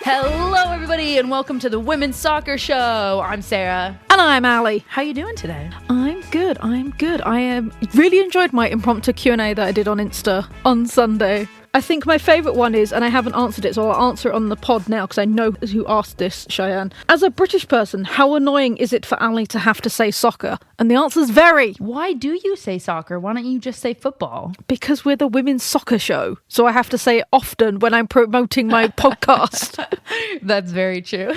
Hello, everybody, and welcome to the Women's Soccer Show. I'm Sarah. And I'm Ali. How you doing today? I'm good. I really enjoyed my impromptu Q&A that I did on Insta on Sunday. I think my favourite one is, and I haven't answered it, so I'll answer it on the pod now because I know who asked this, Cheyenne. As a British person, how annoying is it for Ali to have to say soccer? And the answer's very. Why do you say soccer? Why don't you just say football? Because we're the women's soccer show, so I have to say it often when I'm promoting my podcast. That's very true.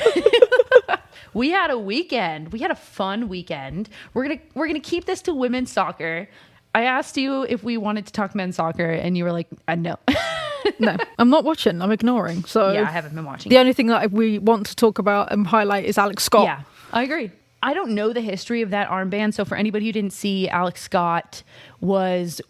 We had a weekend. We had a fun weekend. We're gonna keep this to women's soccer. I asked you if we wanted to talk men's soccer, and you were like, no. No, I'm not watching. I'm ignoring. So yeah, I haven't been watching. The only thing that we want to talk about and highlight is Alex Scott. Yeah, I agree. I don't know the history of that armband. So for anybody who didn't see, Alex Scott was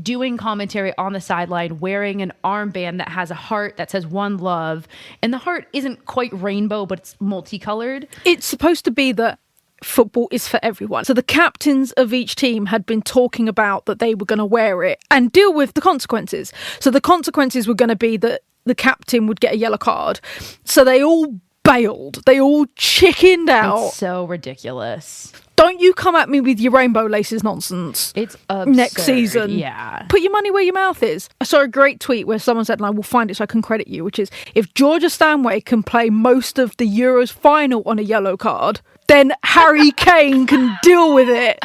doing commentary on the sideline wearing an armband that has a heart that says One Love. And the heart isn't quite rainbow, but it's multicolored. It's supposed to be that football is for everyone. So the captains of each team had been talking about that they were going to wear it and deal with the consequences. So the consequences were going to be that the captain would get a yellow card. So they all bailed. They all chickened out. It's so ridiculous. Don't you come at me with your rainbow laces nonsense. It's absurd. Next season. Yeah. Put your money where your mouth is. I saw a great tweet where someone said, and I will find it so I can credit you, which is, if Georgia Stanway can play most of the Euros final on a yellow card, then Harry Kane can deal with it.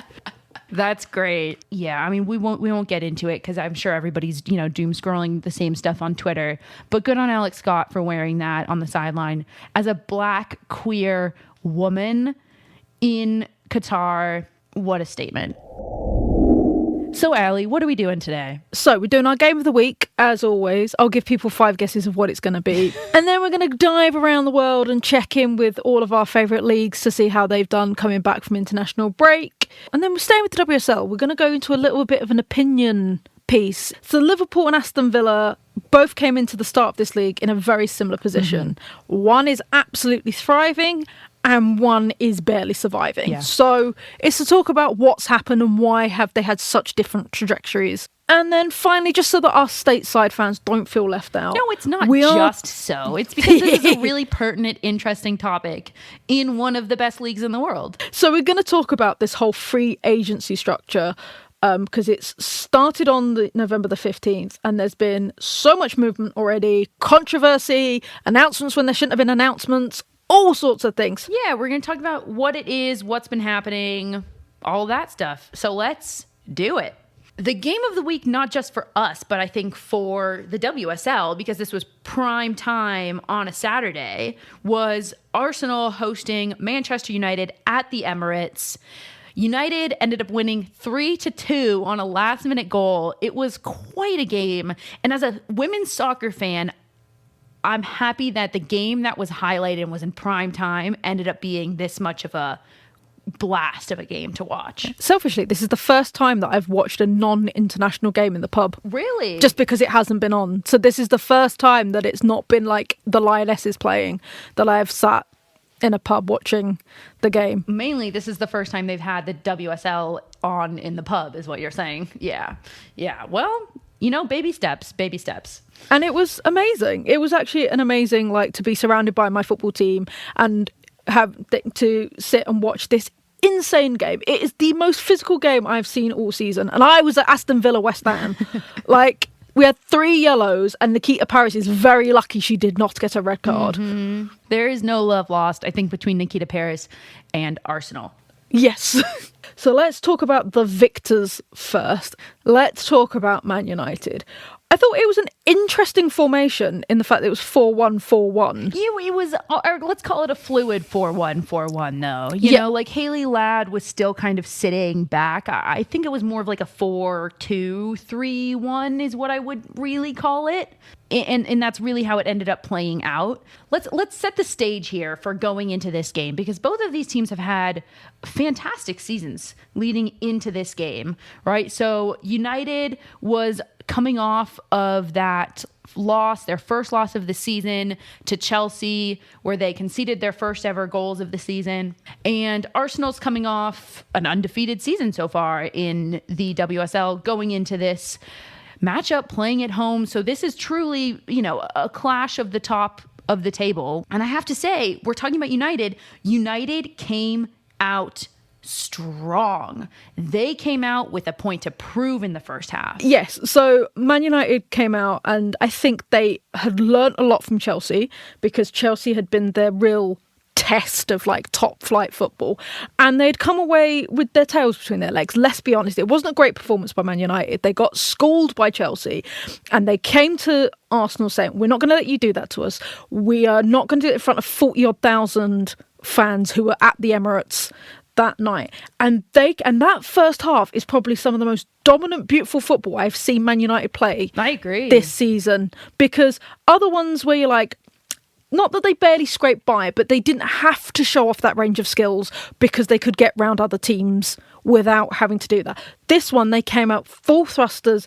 That's great. Yeah, I mean, we won't get into it because I'm sure everybody's, doom scrolling the same stuff on Twitter. But good on Alex Scott for wearing that on the sideline as a black queer woman in Qatar. What a statement. So, Ali, what are we doing today? So, we're doing our game of the week, as always. I'll give people 5 guesses of what it's going to be. And then we're going to dive around the world and check in with all of our favourite leagues to see how they've done coming back from international break. And then we're staying with the WSL. We're going to go into a little bit of an opinion piece. So, Liverpool and Aston Villa both came into the start of this league in a very similar position. Mm-hmm. One is absolutely thriving and one is barely surviving. Yeah. So it's to talk about what's happened and why have they had such different trajectories. And then finally, just so that our stateside fans don't feel left out. No, it's not so. It's because this is a really pertinent, interesting topic in one of the best leagues in the world. So we're going to talk about this whole free agency structure because it's started on November the 15th and there's been so much movement already, controversy, announcements when there shouldn't have been announcements, all sorts of things. Yeah, we're going to talk about what it is, what's been happening, all that stuff. So let's do it. The game of the week, not just for us, but I think for the WSL, because this was prime time on a Saturday, was Arsenal hosting Manchester United at the Emirates. United ended up winning 3-2 on a last-minute goal. It was quite a game. And as a women's soccer fan, I'm happy that the game that was highlighted and was in prime time ended up being this much of a blast of a game to watch. Selfishly, this is the first time that I've watched a non-international game in the pub. Really? Just because it hasn't been on. So this is the first time that it's not been like the Lionesses playing that I've sat in a pub watching the game. Mainly, this is the first time they've had the WSL on in the pub, is what you're saying. Yeah. Well, baby steps. And it was amazing. It was actually an amazing, to be surrounded by my football team and have to sit and watch this insane game. It is the most physical game I've seen all season. And I was at Aston Villa West Ham. We had 3 yellows and Nikita Paris is very lucky she did not get a red card. Mm-hmm. There is no love lost, I think, between Nikita Paris and Arsenal. Yes. So let's talk about the victors first. Let's talk about Man United. I thought it was an interesting formation in the fact that it was 4-1-4-1. Yeah, it was, or let's call it a fluid 4-1-4-1, though. You know, Hayley Ladd was still kind of sitting back. I think it was more of like a 4-2-3-1 is what I would really call it. And that's really how it ended up playing out. Let's set the stage here for going into this game, because both of these teams have had fantastic seasons leading into this game, right? So United was coming off of that loss, their first loss of the season to Chelsea, where they conceded their first ever goals of the season. And Arsenal's coming off an undefeated season so far in the WSL, going into this matchup, playing at home. So this is truly, a clash of the top of the table. And I have to say, we're talking about United. United came out strong. They came out with a point to prove in the first half. Yes, so Man United came out, and I think they had learnt a lot from Chelsea, because Chelsea had been their real test of like top flight football, and they'd come away with their tails between their legs. Let's be honest, it wasn't a great performance by Man United. They got schooled by Chelsea, and they came to Arsenal saying, we're not going to let you do that to us. We are not going to do it in front of 40-odd thousand fans who were at the Emirates that night. And that first half is probably some of the most dominant, beautiful football I've seen Man United play. I agree. This season, because other ones where you're like, not that they barely scraped by, but they didn't have to show off that range of skills because they could get round other teams without having to do that. This one, they came out full thrusters,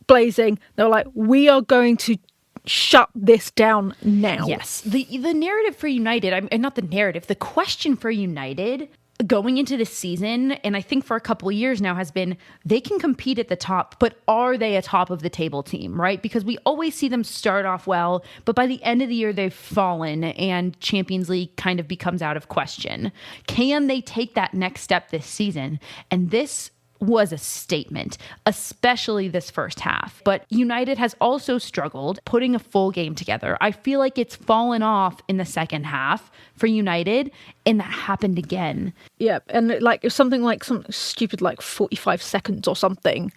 blazing. They were like, we are going to shut this down now. Yes. The narrative for United, not the narrative, the question for United going into this season, and I think for a couple of years now, has been they can compete at the top, but are they a top of the table team, right? Because we always see them start off well, but by the end of the year, they've fallen and Champions League kind of becomes out of question. Can they take that next step this season? And this was a statement, especially this first half. But United has also struggled putting a full game together. I feel like it's fallen off in the second half for United, and that happened again. Yeah, and like it's something stupid like 45 seconds or something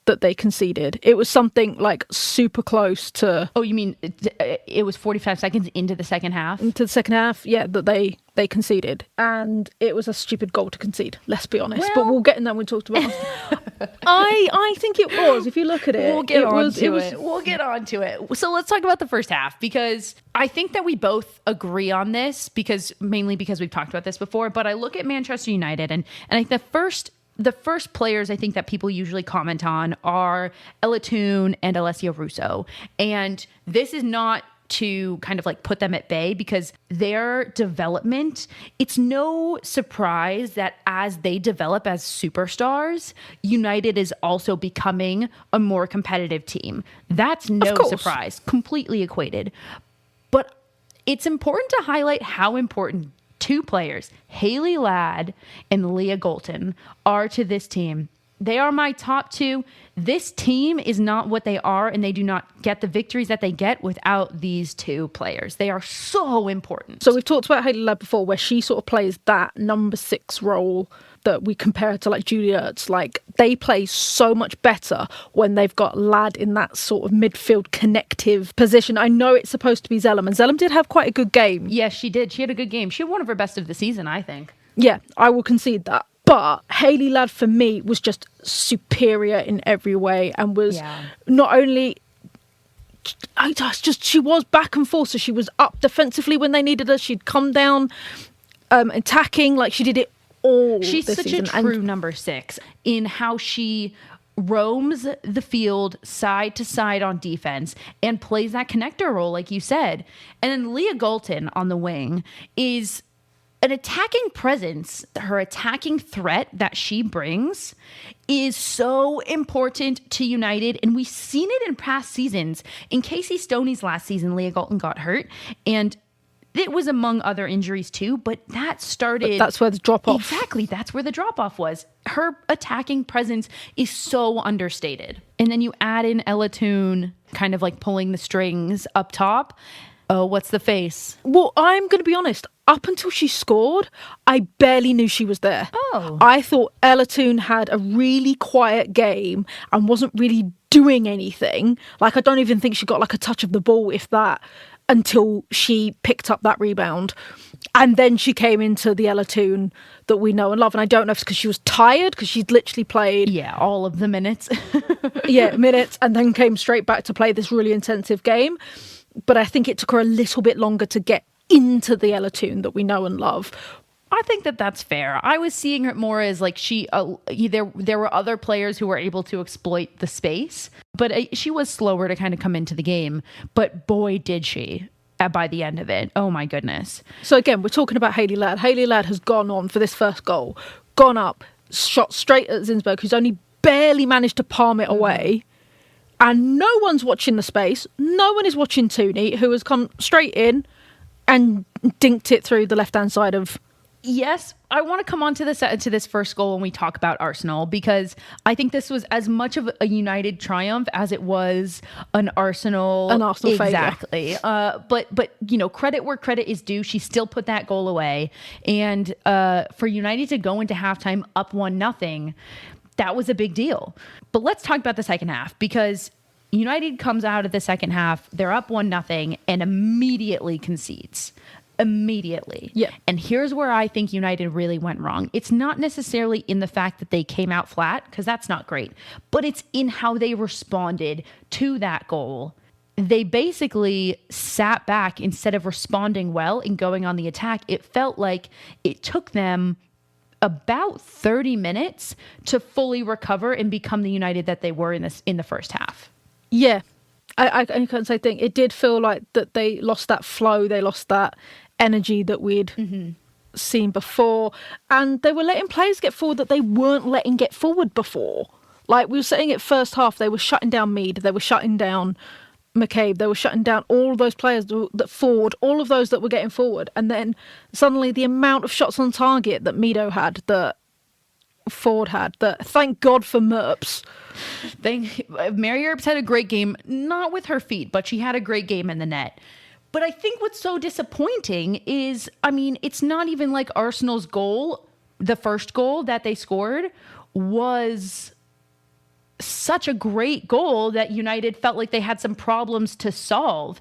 that they conceded. It was something like super close to... Oh, you mean it was 45 seconds into the second half? Into the second half, yeah, that they conceded. And it was a stupid goal to concede, let's be honest. Well, but we'll get in that when we talked about I think it was, if you look at it. We'll get onto it. So let's talk about the first half, because I think that we both agree on this, mainly because we've talked about this before, but I look at Manchester United and I think the first players I think that people usually comment on are Ella Toone and Alessia Russo. And this is not to kind of like put them at bay, because their development, it's no surprise that as they develop as superstars, United is also becoming a more competitive team. That's no surprise, completely equated. But it's important to highlight how important two players, Hayley Ladd and Leah Golton, are to this team. They are my top two. This team is not what they are, and they do not get the victories that they get without these two players. They are so important. So we've talked about Hayley Ladd before, where she sort of plays that number 6 role that we compare her to like Julia Ertz. Like, they play so much better when they've got Ladd in that sort of midfield connective position. I know it's supposed to be Zellum, and Zellum did have quite a good game. Yes, she did. She had a good game. She had one of her best of the season, I think. Yeah, I will concede that. But Hayley Ladd, for me, was just superior in every way, and was not only... she was back and forth. So she was up defensively when they needed her. She'd come down attacking. Like, she did it all. She's this such season. a true number 6 in how she roams the field side to side on defense and plays that connector role, like you said. And then Leah Golton on the wing is an attacking presence. Her attacking threat that she brings is so important to United, and we've seen it in past seasons. In Casey Stoney's last season, Leah Golton got hurt, and it was among other injuries too, but that started... But that's where the drop-off... Exactly, that's where the drop-off was. Her attacking presence is so understated. And then you add in Ella Toone kind of like pulling the strings up top. Oh, what's the face? Well, I'm going to be honest. Up until she scored, I barely knew she was there. Oh. I thought Ella Toone had a really quiet game and wasn't really doing anything. Like, I don't even think she got like a touch of the ball, if that, until she picked up that rebound. And then she came into the Ella Toone that we know and love. And I don't know if it's because she was tired, because she'd literally played... Yeah, all of the minutes. minutes, and then came straight back to play this really intensive game. But I think it took her a little bit longer to get into the Ella Toone that we know and love. I think that that's fair. I was seeing her more as like there were other players who were able to exploit the space, but she was slower to kind of come into the game. But boy, did she by the end of it. Oh my goodness. So again, we're talking about Hayley Ladd. Hayley Ladd has gone on for this first goal, gone up, shot straight at Zinsberg, who's only barely managed to palm it away. And no one's watching the space. No one is watching Tooney, who has come straight in and dinked it through the left-hand side of... Yes, I want to come on to this first goal when we talk about Arsenal, because I think this was as much of a United triumph as it was an Arsenal failure. Exactly. But you know, credit where credit is due. She still put that goal away, and for United to go into halftime up 1-0, that was a big deal. But let's talk about the second half, because United comes out of the second half, they're up 1-0 and immediately concedes. Immediately. Yeah. And here's where I think United really went wrong. It's not necessarily in the fact that they came out flat, because that's not great, but it's in how they responded to that goal. They basically sat back instead of responding well and going on the attack. It felt like it took them about 30 minutes to fully recover and become the United that they were in the first half. Yeah. I can't say thing. It did feel like that they lost that flow. They lost that energy that we'd seen before. And they were letting players get forward that they weren't letting get forward before. Like we were saying it first half, they were shutting down Mead. They were shutting down McCabe. They were shutting down all of those players that forward, all of those that were getting forward. And then suddenly the amount of shots on target that Mido had, that Ford had, that thank God for Merps. Mary Earps had a great game, not with her feet, but she had a great game in the net. But I think what's so disappointing is, I mean, it's not even like Arsenal's goal, the first goal that they scored, was such a great goal that United felt like they had some problems to solve.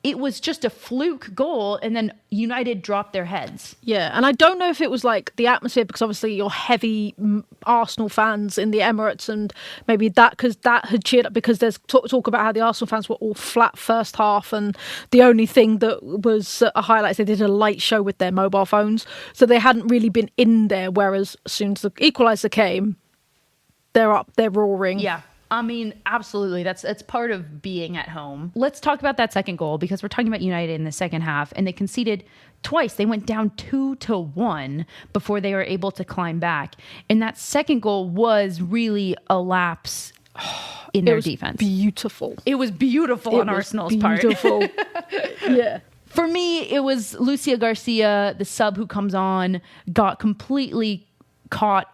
It was just a fluke goal, and then United dropped their heads. Yeah, and I don't know if it was like the atmosphere, because obviously you're heavy Arsenal fans in the Emirates, and maybe that, because that had cheered up, because there's talk about how the Arsenal fans were all flat first half, and the only thing that was a highlight is they did a light show with their mobile phones, so they hadn't really been in there, whereas as soon as the equaliser came, they're up, they're roaring. Yeah. I mean, absolutely. That's part of being at home. Let's talk about that second goal, because we're talking about United in the second half, and they conceded twice. They went down 2-1 before they were able to climb back. And that second goal was really a lapse in their defense. Beautiful. It was beautiful on Arsenal's part. Beautiful. Yeah. For me, it was Lucia Garcia, the sub who comes on, got completely caught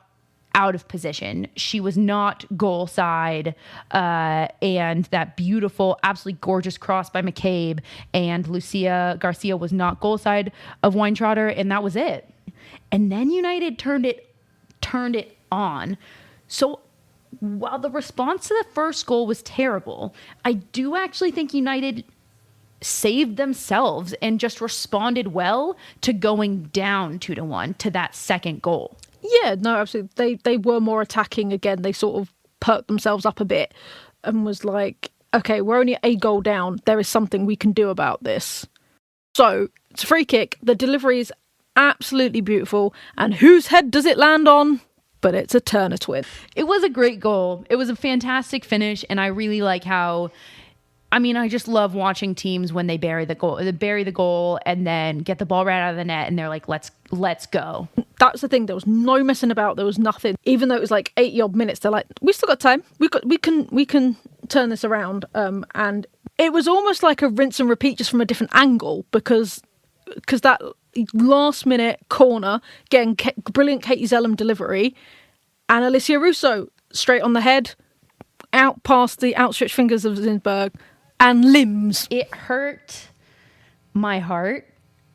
out of position. She was not goal side, and that beautiful, absolutely gorgeous cross by McCabe, and Lucia Garcia was not goal side of Weintrachter, and that was it. And then United turned it on. So while the response to the first goal was terrible, I do actually think United saved themselves and just responded well to going down 2-1 to that second goal. Yeah, no, absolutely. They were more attacking again. They sort of perked themselves up a bit and was like, okay, we're only a goal down. There is something we can do about this. So it's a free kick. The delivery is absolutely beautiful. And whose head does it land on? But it's a Turner twin. It was a great goal. It was a fantastic finish. And I really like how, I mean, I just love watching teams when they bury the goal and then get the ball right out of the net, and they're like, let's go. That's the thing. There was no messing about. There was nothing. Even though it was like 80 odd minutes, they're like, we still got time. We can turn this around. And it was almost like a rinse and repeat, just from a different angle, because that last minute corner, getting brilliant Katie Zellum delivery, and Alicia Russo straight on the head, out past the outstretched fingers of Zinsberg, and limbs. It hurt my heart,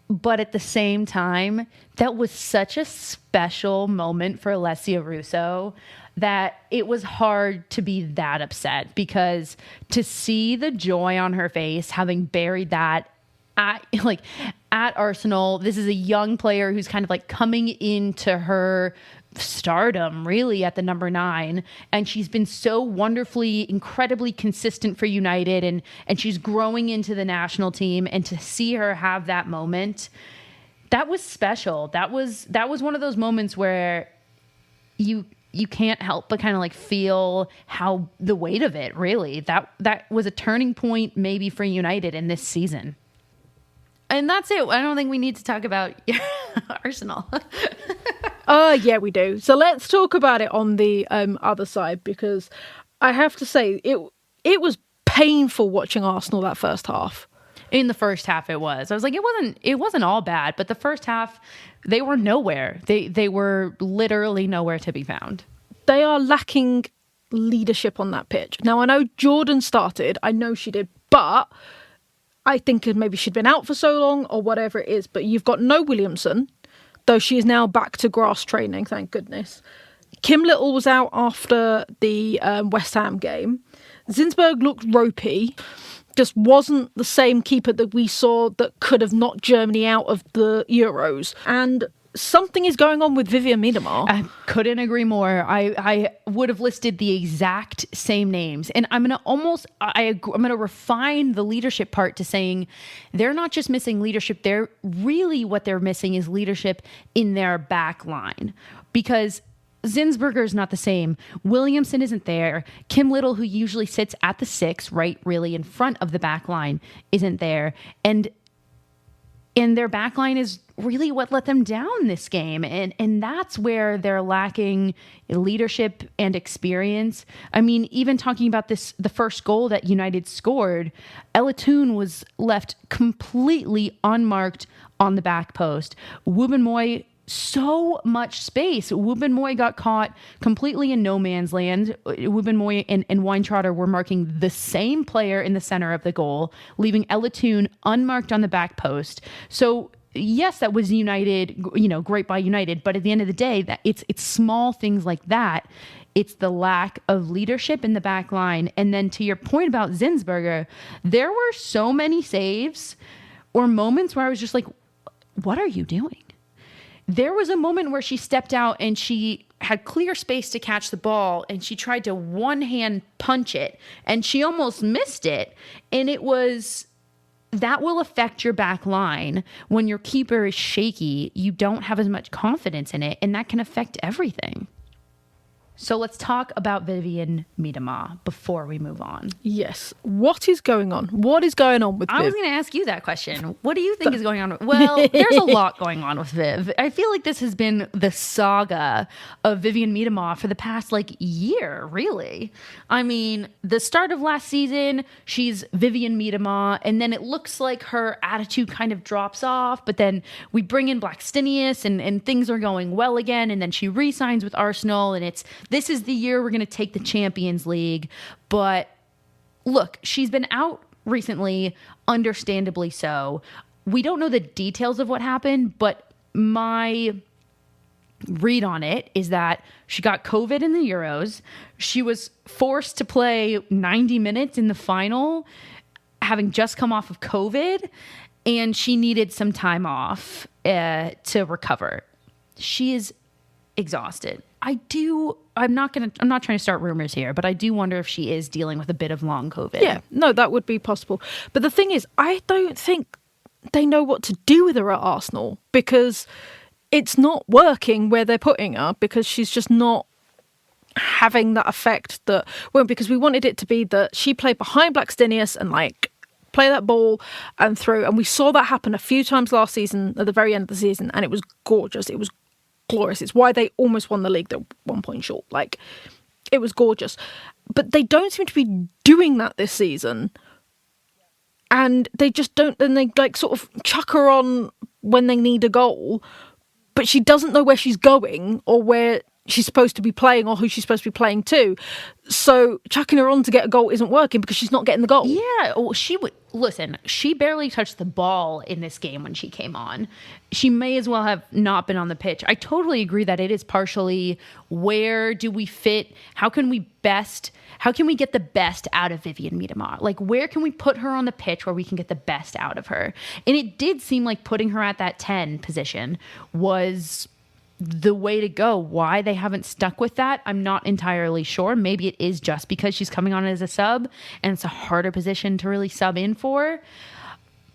but at the same time, that was such a special moment for Alessia Russo that it was hard to be that upset, because to see the joy on her face, having buried that at Arsenal, this is a young player who's kind of like coming into her stardom really at the number 9, and she's been so wonderfully, incredibly consistent for United, and she's growing into the national team, and to see her have that moment, that was special. That was one of those moments where you can't help but kind of like feel how the weight of it, really, that was a turning point maybe for United in this season. And that's it. I don't think we need to talk about Arsenal. Yeah, we do. So let's talk about it on the other side, because I have to say, it was painful watching Arsenal that first half. In the first half, it was. I was like, it wasn't all bad, but the first half, they were nowhere. They were literally nowhere to be found. They are lacking leadership on that pitch. Now, I know Jordan started. I know she did, but I think maybe she'd been out for so long or whatever it is. But you've got no Williamson, though she is now back to grass training, thank goodness. Kim Little was out after the West Ham game. Zinsberg looked ropey. Just wasn't the same keeper that we saw that could have knocked Germany out of the Euros. And something is going on with Vivianne Miedema. I couldn't agree more. I would have listed the exact same names. And I'm going to refine the leadership part to saying they're not just missing leadership. What they're missing is leadership in their back line. Because Zinsberger is not the same. Williamson isn't there. Kim Little, who usually sits at the 6, right, really in front of the back line, isn't there. And their back line is really what let them down this game. And that's where they're lacking leadership and experience. I mean, even talking about the first goal that United scored, Ella Toone was left completely unmarked on the back post. Wubben-Moy, so much space. Wubben-Moy got caught completely in no man's land. Wubben-Moy and Weintratter were marking the same player in the center of the goal, leaving Ella Toone unmarked on the back post. So yes, that was United, great by United, but at the end of the day, that it's small things like that. It's the lack of leadership in the back line. And then to your point about Zinsberger, there were so many saves or moments where I was just like, what are you doing? There was a moment where she stepped out and she had clear space to catch the ball and she tried to one-hand punch it and she almost missed it. And that will affect your back line. When your keeper is shaky, you don't have as much confidence in it, and that can affect everything. So let's talk about Vivianne Miedema before we move on. Yes. What is going on? What is going on with Viv? I was going to ask you that question. What do you think is going on? Well, there's a lot going on with Viv. I feel like this has been the saga of Vivianne Miedema for the past year, really. I mean, the start of last season, she's Vivianne Miedema, and then it looks like her attitude kind of drops off, but then we bring in Blackstenius and things are going well again, and then she re-signs with Arsenal, and this is the year we're going to take the Champions League. But look, she's been out recently, understandably so. We don't know the details of what happened, but my read on it is that she got COVID in the Euros. She was forced to play 90 minutes in the final, having just come off of COVID, and she needed some time off to recover. She is exhausted. I'm not trying to start rumors here, but I do wonder if she is dealing with a bit of long COVID. Yeah, no, that would be possible. But the thing is, I don't think they know what to do with her at Arsenal because it's not working where they're putting her because she's just not having that effect because we wanted it to be that she played behind Blackstenius and play that ball and through. And we saw that happen a few times last season at the very end of the season, and it was gorgeous. It was glorious. It's why they almost won the league. They're 1 point short. It was gorgeous. But they don't seem to be doing that this season. And they just don't, and they sort of chuck her on when they need a goal, but she doesn't know where she's going or where she's supposed to be playing or who she's supposed to be playing to. So chucking her on to get a goal isn't working because she's not getting the goal. Yeah, well, she barely touched the ball in this game when she came on. She may as well have not been on the pitch. I totally agree that it is partially where do we fit? How can we get the best out of Vivianne Miedema? Where can we put her on the pitch where we can get the best out of her? And it did seem like putting her at that 10 position was the way to go. Why they haven't stuck with that, I'm not entirely sure. Maybe it is just because she's coming on as a sub and it's a harder position to really sub in for.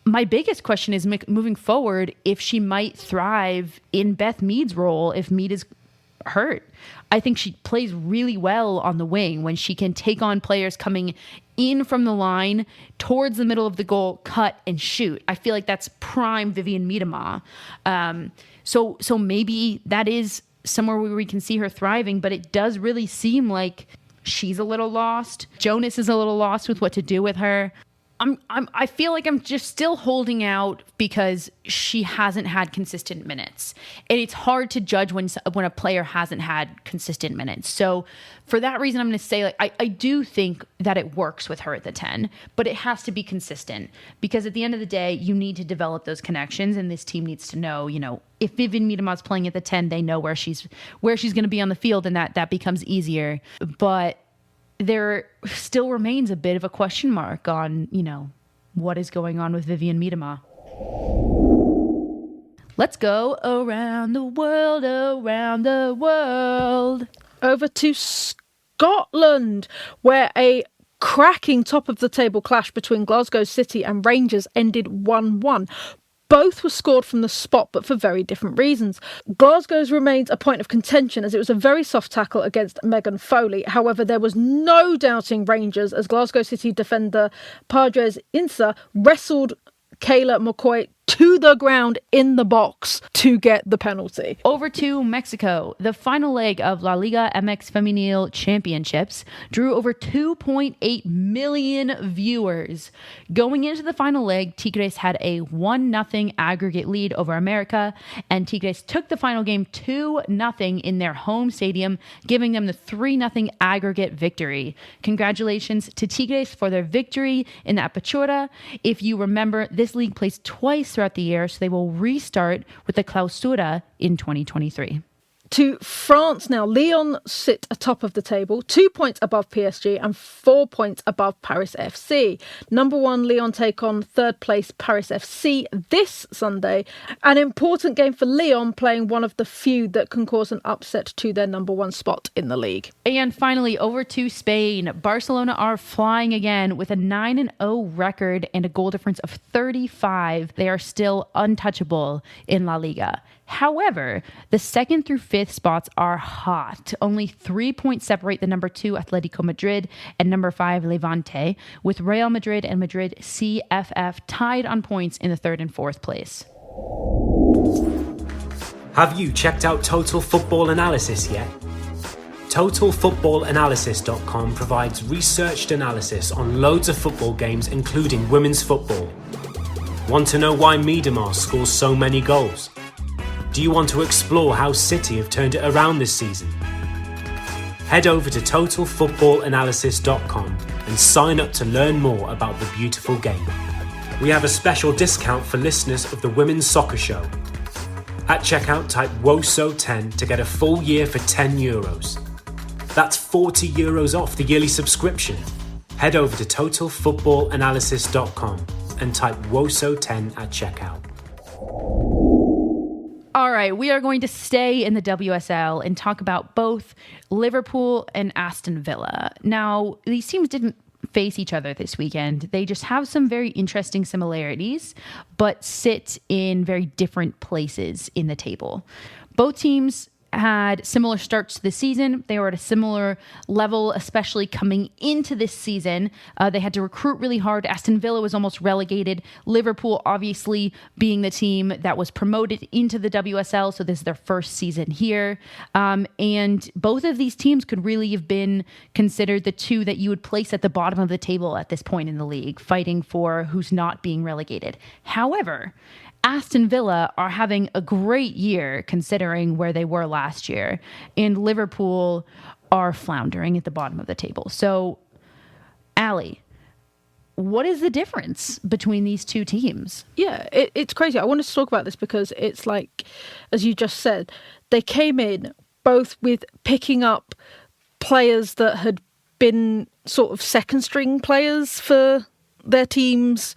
My biggest question is moving forward if she might thrive in Beth Mead's role if Mead is hurt. I think she plays really well on the wing when she can take on players coming in from the line towards the middle of the goal, cut and shoot. I feel like that's prime Vivianne Miedema. So maybe that is somewhere where we can see her thriving, but it does really seem like she's a little lost. Jonas is a little lost with what to do with her. I feel like I'm just still holding out because she hasn't had consistent minutes. And it's hard to judge when a player hasn't had consistent minutes. So for that reason, I'm going to say, like, I do think that it works with her at the 10, but it has to be consistent, because at the end of the day, you need to develop those connections, and this team needs to know, if Vivian Miedema's playing at the 10, they know where she's going to be on the field, and that becomes easier. But there still remains a bit of a question mark on, what is going on with Vivian Miedema. Let's go around the world. Over to Scotland, where a cracking top-of-the-table clash between Glasgow City and Rangers ended 1-1. Both were scored from the spot, but for very different reasons. Glasgow's remains a point of contention, as it was a very soft tackle against Megan Foley. However, there was no doubting Rangers, as Glasgow City defender Padres Insa wrestled Kayla McCoy to the ground in the box to get the penalty. Over to Mexico. The final leg of La Liga MX Femenil Championships drew over 2.8 million viewers. Going into the final leg, Tigres had a 1-0 aggregate lead over America, and Tigres took the final game 2-0 in their home stadium, giving them the 3-0 aggregate victory. Congratulations to Tigres for their victory in the Apertura. If you remember, this league plays twice throughout the year, so they will restart with the Clausura in 2023. To France now. Lyon sit atop of the table, 2 points above PSG and 4 points above Paris FC. Number 1, Lyon take on third place Paris FC this Sunday. An important game for Lyon, playing one of the few that can cause an upset to their number 1 spot in the league. And finally, over to Spain. Barcelona are flying again with a 9-0 record and a goal difference of 35. They are still untouchable in La Liga. However, the 2nd through 5th spots are hot. Only 3 points separate the number 2 Atletico Madrid and number 5 Levante, with Real Madrid and Madrid CFF tied on points in the 3rd and 4th place. Have you checked out Total Football Analysis yet? TotalFootballAnalysis.com provides researched analysis on loads of football games, including women's football. Want to know why Miedema scores so many goals? Do you want to explore how City have turned it around this season? Head over to TotalFootballAnalysis.com and sign up to learn more about the beautiful game. We have a special discount for listeners of the Women's Soccer Show. At checkout, type WOSO10 to get a full year for €10. That's €40 off the yearly subscription. Head over to TotalFootballAnalysis.com and type WOSO10 at checkout. All right, we are going to stay in the WSL and talk about both Liverpool and Aston Villa. Now, these teams didn't face each other this weekend. They just have some very interesting similarities, but sit in very different places in the table. Both teams had similar starts to the season. They were at a similar level, especially coming into this season. They had to recruit really hard. Aston Villa was almost relegated. Liverpool, obviously, being the team that was promoted into the WSL, so this is their first season here. And both of these teams could really have been considered the two that you would place at the bottom of the table at this point in the league, fighting for who's not being relegated. However, Aston Villa are having a great year considering where they were last year, and Liverpool are floundering at the bottom of the table. So, Allie, what is the difference between these two teams? Yeah, it's crazy. I wanted to talk about this because it's like, as you just said, they came in both with picking up players that had been sort of second string players for their teams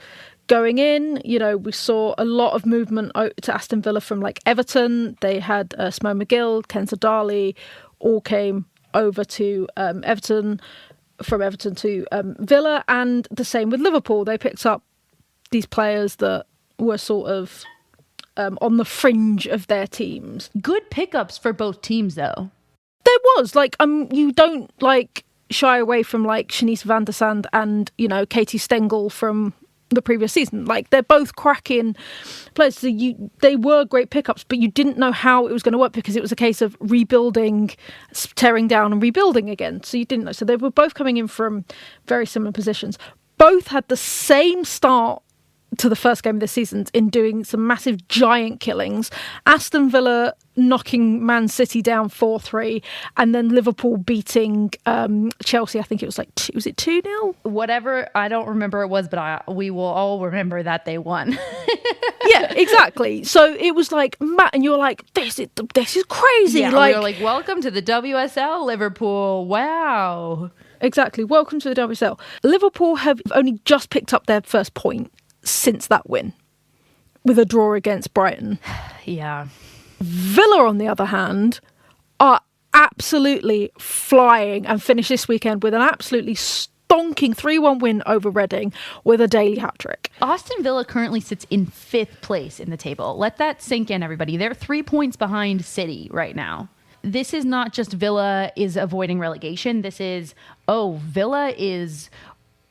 going in. We saw a lot of movement to Aston Villa from like Everton. They had Smo McGill, Kenza Darley, all came over to Everton, from Everton to Villa, and the same with Liverpool. They picked up these players that were sort of on the fringe of their teams. Good pickups for both teams, though. There was you don't shy away from Shanice van der Sand and Katie Stengel from the previous season. Like, they're both cracking players. So they were great pickups, but you didn't know how it was going to work because it was a case of rebuilding, tearing down and rebuilding again. So you didn't know. So they were both coming in from very similar positions. Both had the same start to the first game of the season in doing some massive giant killings. Aston Villa knocking Man City down 4-3, and then Liverpool beating Chelsea. I think it was like, was it 2-0? Whatever, I don't remember it was, but we will all remember that they won. Yeah, exactly. So it was like, Matt, and you're like, this is crazy. Yeah, like, we were like, welcome to the WSL, Liverpool. Wow. Exactly. Welcome to the WSL. Liverpool have only just picked up their first point since that win, with a draw against Brighton. Yeah. Villa, on the other hand, are absolutely flying and finished this weekend with an absolutely stonking 3-1 win over Reading with a Daly hat-trick. Aston Villa currently sits in 5th place in the table. Let that sink in, everybody. They're 3 points behind City right now. This is not just Villa is avoiding relegation. This is, Villa is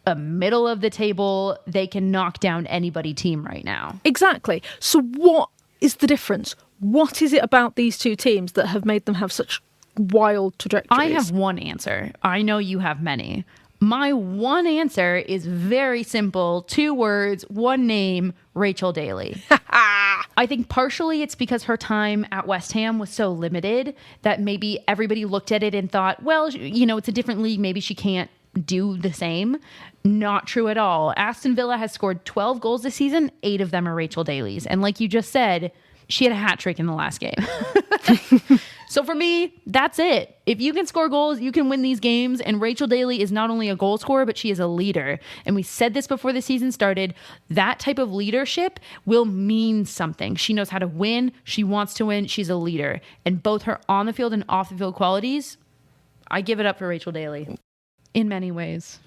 a middle of the table, they can knock down anybody team right now. Exactly. So what is the difference? What is it about these two teams that have made them have such wild trajectories? I have one answer. I know you have many. My one answer is very simple. 2 words, 1 name, Rachel Daly. I think partially it's because her time at West Ham was so limited that maybe everybody looked at it and thought, well, it's a different league. Maybe she can't do the same. Not true at all. Aston Villa has scored 12 goals this season. 8 of them are Rachel Daly's. And like you just said, she had a hat trick in the last game. So for me, that's it. If you can score goals, you can win these games. And Rachel Daly is not only a goal scorer, but she is a leader. And we said this before the season started. That type of leadership will mean something. She knows how to win. She wants to win. She's a leader. And both her on the field and off the field qualities, I give it up for Rachel Daly in many ways.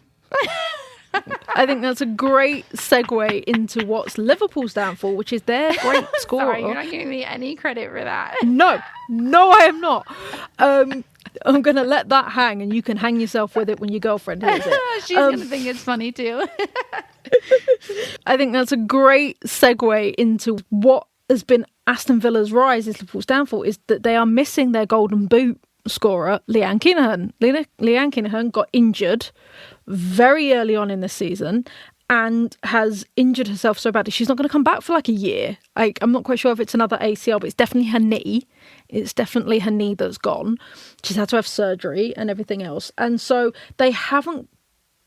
I think that's a great segue into what's Liverpool's downfall, which is their great scorer. Sorry, you're not giving me any credit for that. No, I am not. I'm going to let that hang, and you can hang yourself with it when your girlfriend hears it. She's going to think it's funny too. I think that's a great segue into what has been Aston Villa's rise is Liverpool's downfall, is that they are missing their golden boot scorer, Leanne Kinahan. Leanne Kinahan got injured very early on in the season and has injured herself so badly she's not going to come back for like a year. I'm not quite sure if it's another ACL, but it's definitely her knee. It's definitely her knee that's gone. She's had to have surgery and everything else. And so they haven't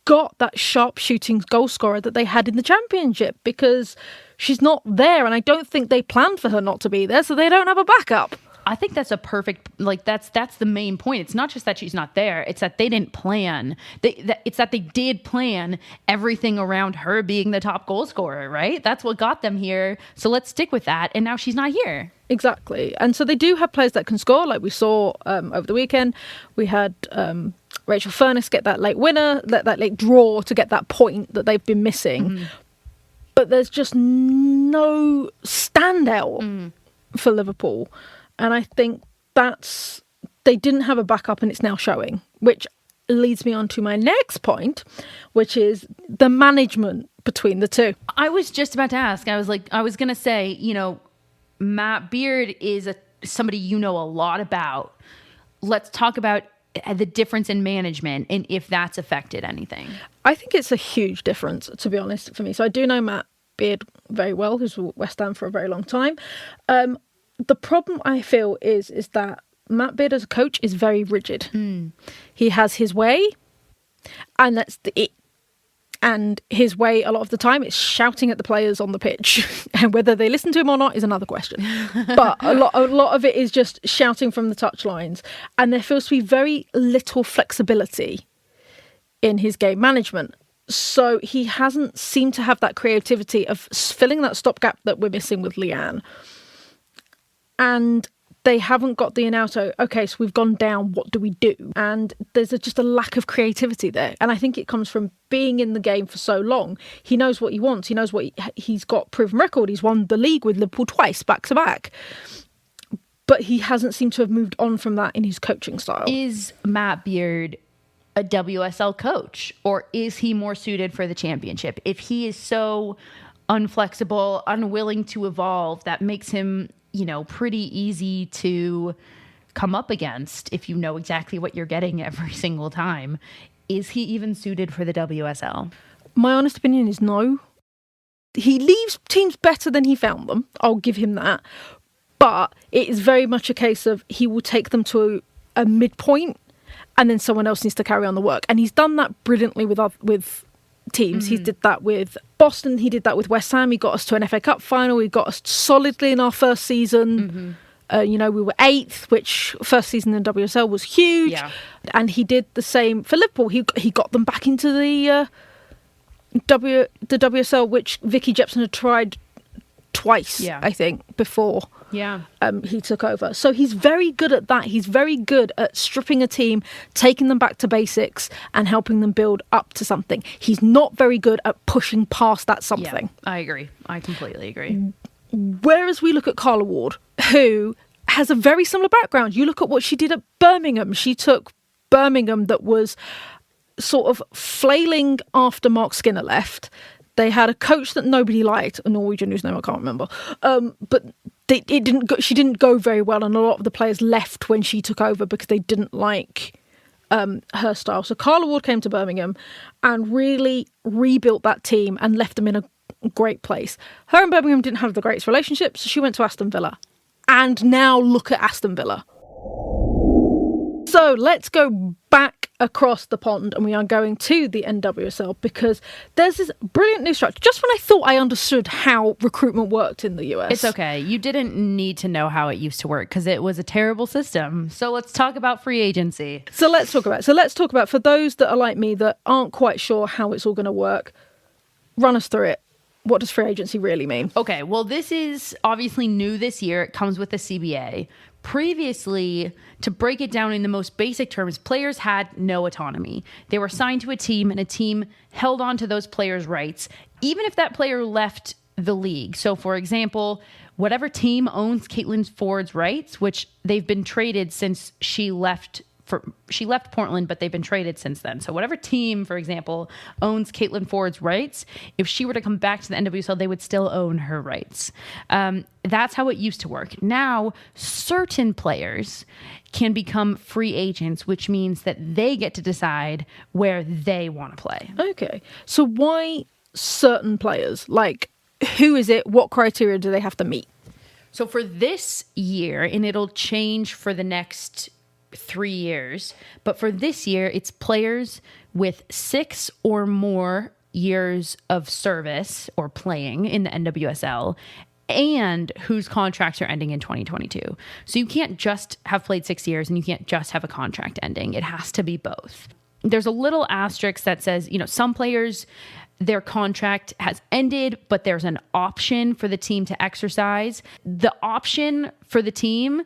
got that sharp shooting goal scorer that they had in the Championship because she's not there. And I don't think they planned for her not to be there, so they don't have a backup. I think that's a perfect, that's the main point. It's not just that she's not there. It's that they didn't plan. It's that they did plan everything around her being the top goal scorer, right? That's what got them here. So let's stick with that. And now she's not here. Exactly. And so they do have players that can score, like we saw over the weekend. We had Rachel Furness get that late winner, that late draw to get that point that they've been missing. Mm-hmm. But there's just no standout for Liverpool. And I think they didn't have a backup and it's now showing, which leads me on to my next point, which is the management between the two. I was just about to ask. I was going to say, Matt Beard is somebody you know a lot about. Let's talk about the difference in management and if that's affected anything. I think it's a huge difference, to be honest, for me. So I do know Matt Beard very well, who's with West Ham for a very long time. The problem I feel is that Matt Beard as a coach is very rigid. He has his way, and that's it. And his way, a lot of the time, is shouting at the players on the pitch. And whether they listen to him or not is another question. But a lot of it is just shouting from the touchlines. And there feels to be very little flexibility in his game management. So he hasn't seemed to have that creativity of filling that stopgap that we're missing with Leanne. And they haven't got the in-out, okay, so we've gone down, what do we do? And there's just a lack of creativity there. And I think it comes from being in the game for so long. He knows what he wants. He knows what he's got proven record. He's won the league with Liverpool twice, back to back. But he hasn't seemed to have moved on from that in his coaching style. Is Matt Beard a WSL coach, or is he more suited for the championship? If he is so unflexible, unwilling to evolve, that makes him, pretty easy to come up against if you know exactly what you're getting every single time. Is he even suited for the WSL? My honest opinion is no. He leaves teams better than he found them. I'll give him that. But it is very much a case of he will take them to a midpoint and then someone else needs to carry on the work. And he's done that brilliantly with teams. He did that with Boston. He did that with West Ham. He got us to an FA Cup final. He got us solidly in our first season. We were 8th, which first season in WSL was huge. Yeah. And he did the same for Liverpool. He got them back into the WSL, which Vicky Jepson had tried twice, I think, before he took over. So he's very good at that. He's very good at stripping a team, taking them back to basics and helping them build up to something. He's not very good at pushing past that something. Yeah, I agree. I completely agree. Whereas we look at Carla Ward, who has a very similar background. You look at what she did at Birmingham. She took Birmingham that was sort of flailing after Mark Skinner left. They had a coach that nobody liked, a Norwegian whose name I can't remember. But she didn't go very well, and a lot of the players left when she took over because they didn't like her style. So Carla Ward came to Birmingham and really rebuilt that team and left them in a great place. Her and Birmingham didn't have the greatest relationship, so she went to Aston Villa. And now look at Aston Villa. So let's go back across the pond and we are going to the NWSL because there's this brilliant new structure. Just when I thought I understood how recruitment worked in the US. It's okay. You didn't need to know how it used to work because it was a terrible system. So let's talk about free agency. So let's talk about for those that are like me that aren't quite sure how it's all going to work, run us through it. What does free agency really mean? Okay, well, this is obviously new this year. It comes with the CBA. Previously, to break it down in the most basic terms, players had no autonomy. They were signed to a team, and a team held on to those players' rights, even if that player left the league. So, for example, whatever team owns Caitlin Ford's rights, which they've been traded since she left Portland, but they've been traded since then. So whatever team, for example, owns Caitlin Ford's rights, if she were to come back to the NWSL, they would still own her rights. That's how it used to work. Now, certain players can become free agents, which means that they get to decide where they want to play. Okay. So why certain players? Like, who is it? What criteria do they have to meet? So for this year, and it'll change for the next 3 years, but for this year, it's players with 6 or more years of service or playing in the NWSL and whose contracts are ending in 2022. So you can't just have played 6 years and you can't just have a contract ending. It has to be both. There's a little asterisk that says, some players, their contract has ended, but there's an option for the team to exercise. The option for the team,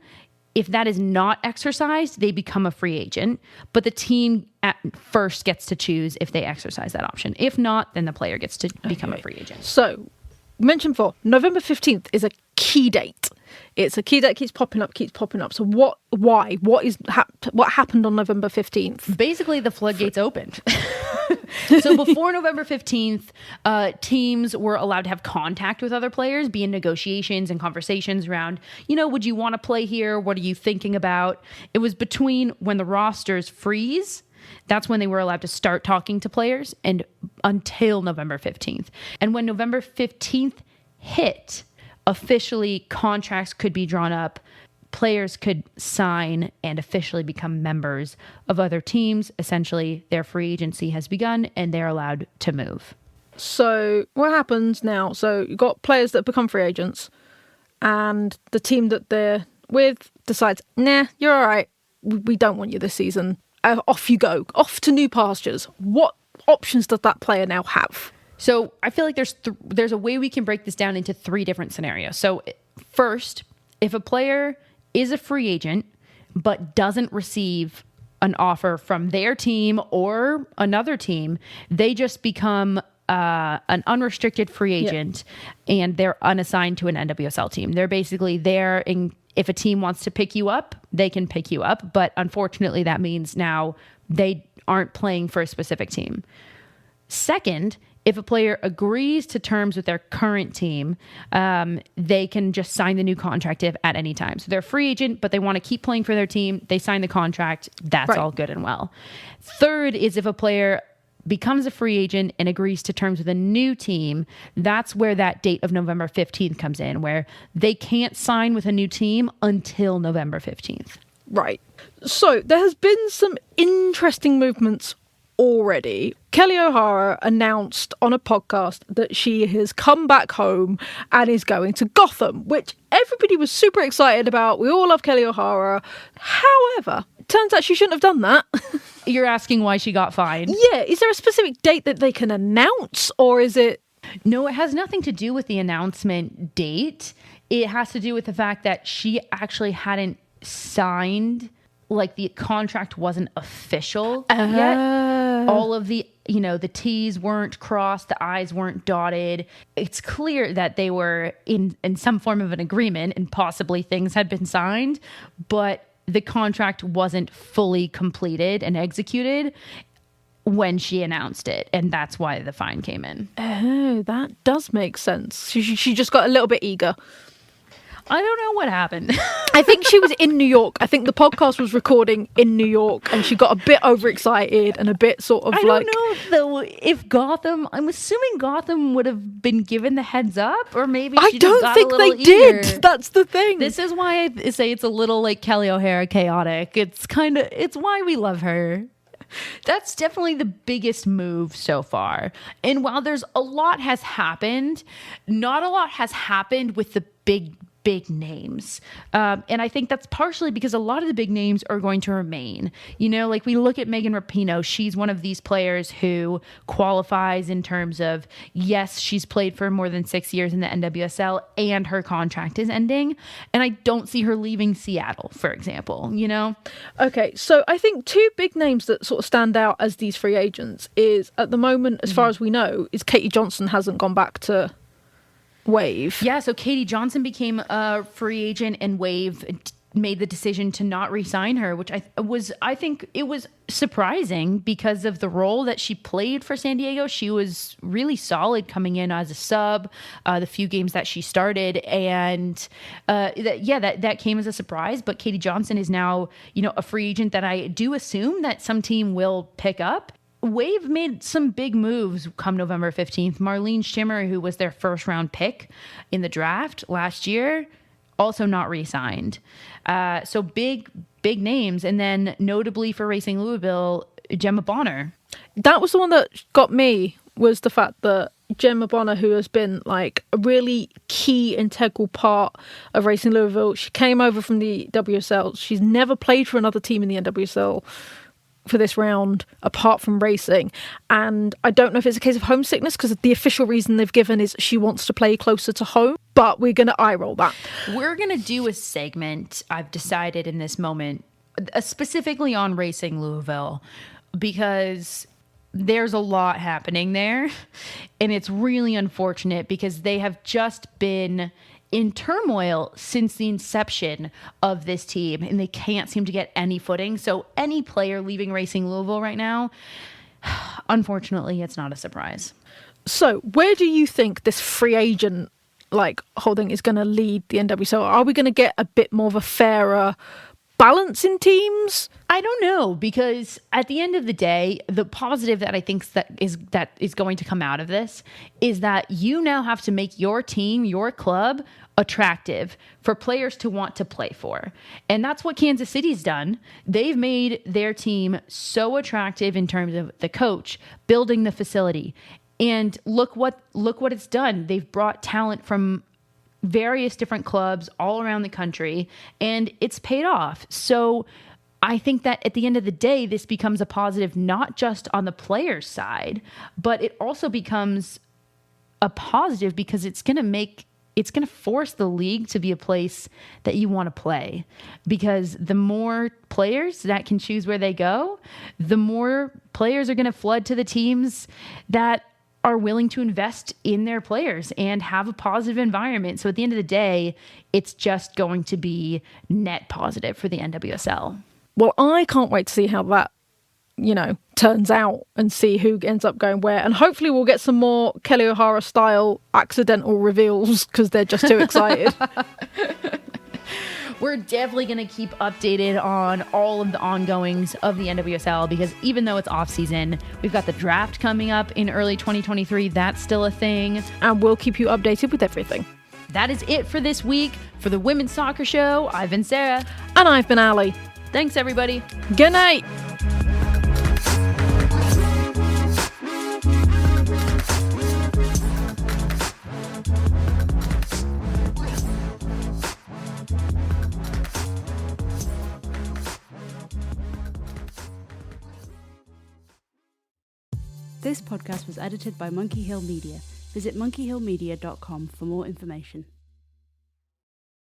if that is not exercised, they become a free agent, but the team at first gets to choose if they exercise that option. If not, then the player gets to become a free agent. So, mentioned before, November 15th is a key date. It's a key date, keeps popping up. So what happened on November 15th? Basically, the floodgates opened. So before November 15th, teams were allowed to have contact with other players, be in negotiations and conversations around, would you want to play here? What are you thinking about? It was between when the rosters freeze, that's when they were allowed to start talking to players, and until November 15th. And when November 15th hit, officially contracts could be drawn up, players could sign and officially become members of other teams. Essentially, their free agency has begun and they're allowed to move. So what happens now? So you've got players that become free agents and the team that they're with decides, nah, you're all right. We don't want you this season. Off you go. Off to new pastures. What options does that player now have? So I feel like there's a way we can break this down into 3 different scenarios. So first, if a player is a free agent but doesn't receive an offer from their team or another team, they just become an unrestricted free agent and they're unassigned to an NWSL team. They're basically there if a team wants to pick you up, they can pick you up. But unfortunately, that means now they aren't playing for a specific team. Second, if a player agrees to terms with their current team, they can just sign the new contract at any time. So they're a free agent, but they want to keep playing for their team. They sign the contract. That's all good and well. Third is if a player becomes a free agent and agrees to terms with a new team, that's where that date of November 15th comes in, where they can't sign with a new team until November 15th. Right. So there has been some interesting movements already. Kelley O'Hara announced on a podcast that she has come back home and is going to Gotham, which everybody was super excited about. We all love Kelley O'Hara. However, turns out she shouldn't have done that. You're asking why she got fined? Yeah. Is there a specific date that they can announce, or is it... No, it has nothing to do with the announcement date. It has to do with the fact that she actually hadn't signed, like the contract wasn't official yet. All of the, the T's weren't crossed, the I's weren't dotted. It's clear that they were in some form of an agreement and possibly things had been signed, but the contract wasn't fully completed and executed when she announced it. And that's why the fine came in. Oh, that does make sense. She just got a little bit eager. I don't know what happened. I think she was in New York. I think the podcast was recording in New York and she got a bit overexcited and a bit sort of I don't know though if Gotham, I'm assuming Gotham would have been given the heads up, or maybe I she don't just got think a little they eager. did. That's the thing. This is why I say it's a little like Kelley O'Hara chaotic. It's why we love her. That's definitely the biggest move so far. And while there's a lot has happened, not a lot has happened with the big names. And I think that's partially because a lot of the big names are going to remain. Like we look at Megan Rapinoe, she's one of these players who qualifies in terms of, yes, she's played for more than 6 years in the NWSL and her contract is ending. And I don't see her leaving Seattle, for example, Okay, so I think two big names that sort of stand out as these free agents is, at the moment, as far as we know, is Katie Johnson hasn't gone back to Wave. Yeah, so Katie Johnson became a free agent and Wave made the decision to not re-sign her, which I think it was surprising because of the role that she played for San Diego. She was really solid coming in as a sub, the few games that she started, and that came as a surprise. But Katie Johnson is now, a free agent that I do assume that some team will pick up. Wave made some big moves come November 15th. Marlene Schimmer, who was their first round pick in the draft last year, also not re-signed. So big names. And then notably for Racing Louisville, Gemma Bonner. That was the one that got me, was the fact that Gemma Bonner, who has been like a really key integral part of Racing Louisville, she came over from the WSL. She's never played for another team in the NWSL for this round apart from Racing, and I don't know if it's a case of homesickness because the official reason they've given is she wants to play closer to home, but we're going to eye roll that. We're going to do a segment, I've decided in this moment, specifically on Racing Louisville, because there's a lot happening there, and it's really unfortunate because they have just been in turmoil since the inception of this team, and they can't seem to get any footing. So any player leaving Racing Louisville right now, unfortunately, it's not a surprise. So where do you think this free agent holding is going to lead the NWSL? Are we going to get a bit more of a fairer balance in teams? I don't know, because at the end of the day, the positive that I think that is going to come out of this is that you now have to make your team, your club, attractive for players to want to play for. And that's what Kansas City's done. They've made their team so attractive in terms of the coach, building the facility. And look what it's done. They've brought talent from various different clubs all around the country, and it's paid off. So I think that at the end of the day, this becomes a positive, not just on the player's side, but it also becomes a positive because it's going to force the league to be a place that you want to play, because the more players that can choose where they go, the more players are going to flood to the teams that are willing to invest in their players and have a positive environment. So at the end of the day, it's just going to be net positive for the NWSL. Well, I can't wait to see how that turns out and see who ends up going where. And hopefully we'll get some more Kelley O'Hara style accidental reveals because they're just too excited. We're definitely going to keep updated on all of the ongoings of the NWSL because even though it's off season, we've got the draft coming up in early 2023. That's still a thing. And we'll keep you updated with everything. That is it for this week. For the Women's Soccer Show, I've been Sarah. And I've been Ali. Thanks, everybody. Good night. This podcast was edited by Monkey Hill Media. Visit monkeyhillmedia.com for more information.